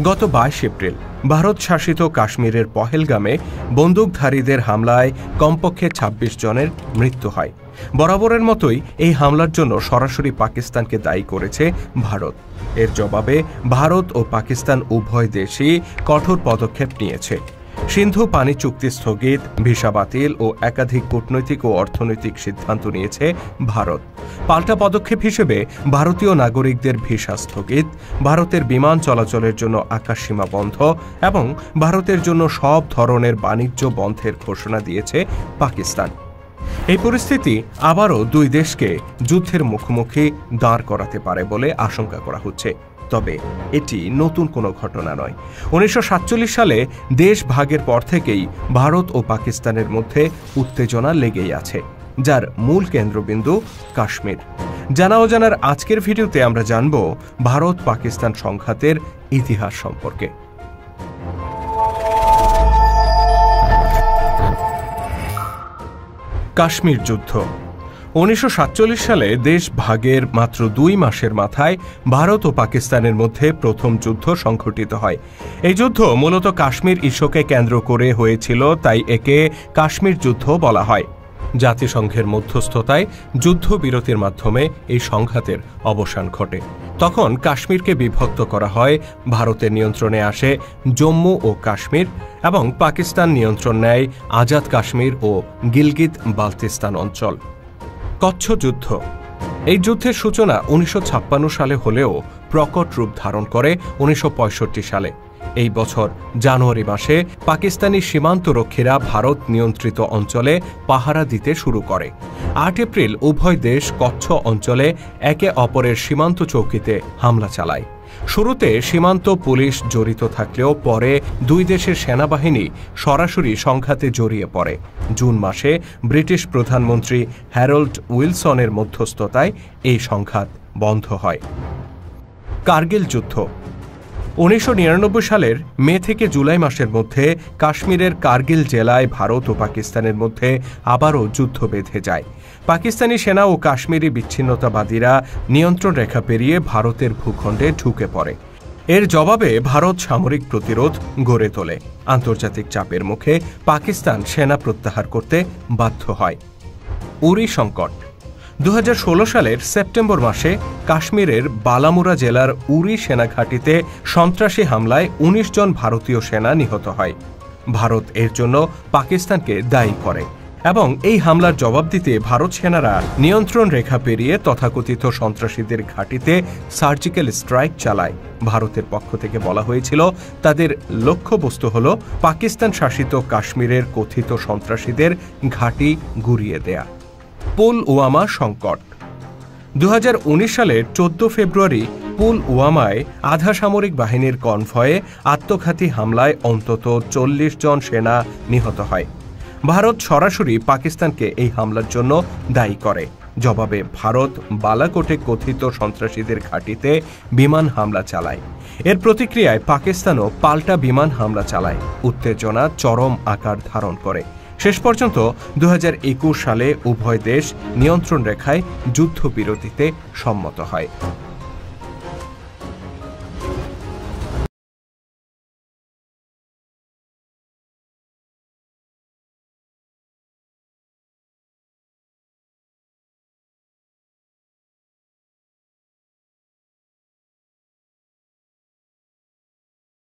গত 22 এপ্রিল ভারত শাসিত কাশ্মীরের পহেলগামে বন্দুকধারীদের হামলায় কমপক্ষে ২৬ জনের মৃত্যু হয়। বরাবরের মতোই এই হামলার জন্য সরাসরি পাকিস্তানকে দায়ী করেছে ভারত। এর জবাবে ভারত ও পাকিস্তান উভয় দেশই কঠোর পদক্ষেপ নিয়েছে। সিন্ধু পানি চুক্তি স্থগিত, ভিসা বাতিল ও একাধিক কূটনৈতিক ও অর্থনৈতিক সিদ্ধান্ত নিয়েছে ভারত। পাল্টা পদক্ষেপ হিসেবে ভারতীয় নাগরিকদের ভিসা স্থগিত, ভারতের বিমান চলাচলের জন্য আকাশসীমা বন্ধ এবং ভারতের জন্য সব ধরনের বাণিজ্য বন্ধের ঘোষণা দিয়েছে পাকিস্তান। এই পরিস্থিতি আবারও দুই দেশকে যুদ্ধের মুখোমুখি দাঁড় করাতে পারে বলে আশঙ্কা করা হচ্ছে। তবে এটি নতুন কোনো ঘটনা নয়। 1947 সালে দেশ ভাগের পর থেকেই ভারত ও পাকিস্তানের মধ্যে উত্তেজনা লেগেই আছে, যার মূল কেন্দ্রবিন্দু কাশ্মীর। জানা অজানার আজকের ভিডিওতে আমরা জানব ভারত পাকিস্তান সংঘাতের ইতিহাস সম্পর্কে। কাশ্মীর যুদ্ধ। 1947 সালে দেশ ভাগের মাত্র 2 মাসের মাথায় ভারত ও পাকিস্তানের মধ্যে প্রথম যুদ্ধ সংঘটিত হয়। এই যুদ্ধ মূলত কাশ্মীর ইস্যুকে কেন্দ্র করে হয়েছিল, তাই একে কাশ্মীর যুদ্ধ বলা হয়। জাতিসংঘের মধ্যস্থতায় যুদ্ধবিরতির মাধ্যমে এই সংঘাতের অবসান ঘটে। তখন কাশ্মীরকে বিভক্ত করা হয়, ভারতের নিয়ন্ত্রণে আসে জম্মু ও কাশ্মীর এবং পাকিস্তান নিয়ন্ত্রণ নেয় আজাদ কাশ্মীর ও গিলগিত বালতিস্তান অঞ্চল। কচ্ছ যুদ্ধ। এই যুদ্ধের সূচনা 1956 সালে হলেও প্রকট রূপ ধারণ করে 1965 সালে। এই বছর জানুয়ারি মাসে পাকিস্তানি সীমান্তরক্ষীরা ভারত নিয়ন্ত্রিত অঞ্চলে পাহারা দিতে শুরু করে। 8 এপ্রিল উভয় দেশ কচ্ছ অঞ্চলে একে অপরের সীমান্ত চৌকিতে হামলা চালায়। শুরুতে সীমান্ত পুলিশ জড়িত থাকলেও পরে দুই দেশের সেনাবাহিনী সরাসরি সংঘাতে জড়িয়ে পড়ে। জুন মাসে ব্রিটিশ প্রধানমন্ত্রী হ্যারল্ড উইলসনের মধ্যস্থতায় এই সংঘাত বন্ধ হয়। কার্গিল যুদ্ধ। 1999 সালের মে থেকে জুলাই মাসের মধ্যে কাশ্মীরের কার্গিল জেলায় ভারত ও পাকিস্তানের মধ্যে আবারও যুদ্ধ বেঁধে যায়। পাকিস্তানি সেনা ও কাশ্মীরি বিচ্ছিন্নতাবাদীরা নিয়ন্ত্রণ রেখা পেরিয়ে ভারতের ভূখণ্ডে ঢুকে পড়ে। এর জবাবে ভারত সামরিক প্রতিরোধ গড়ে তোলে। আন্তর্জাতিক চাপের মুখে পাকিস্তান সেনা প্রত্যাহার করতে বাধ্য হয়। উরি সংকট। 2016 সালের সেপ্টেম্বর মাসে কাশ্মীরের বালামুরা জেলার উরি সেনাঘাঁটিতে সন্ত্রাসী হামলায় 19 জন ভারতীয় সেনা নিহত হয়। ভারত এর জন্য পাকিস্তানকে দায়ী করে এবং এই হামলার জবাব দিতে ভারত সেনারা নিয়ন্ত্রণ রেখা পেরিয়ে তথাকথিত সন্ত্রাসীদের ঘাঁটিতে সার্জিক্যাল স্ট্রাইক চালায়। ভারতের পক্ষ থেকে বলা হয়েছিল তাদের লক্ষ্যবস্তু হল পাকিস্তান শাসিত কাশ্মীরের কথিত সন্ত্রাসীদের ঘাঁটি গুঁড়িয়ে দেয়া। পুলওয়ামা সংকট। 2019 সালের 14 ফেব্রুয়ারি পুলওয়ামায় আধা সামরিক বাহিনীর কনভয়ে আত্মঘাতী হামলায় অন্তত 40 জন সেনা নিহত হয়। ভারত সরাসরি পাকিস্তানকে এই হামলার জন্য দায়ী করে। জবাবে ভারত বালাকোটে কথিত সন্ত্রাসীদের ঘাঁটিতে বিমান হামলা চালায়। এর প্রতিক্রিয়ায় পাকিস্তানও পাল্টা বিমান হামলা চালায়। উত্তেজনা চরম আকার ধারণ করে। শেষ পর্যন্ত 2021 সালে উভয় দেশ নিয়ন্ত্রণ রেখায় যুদ্ধবিরতিতে সম্মত হয়।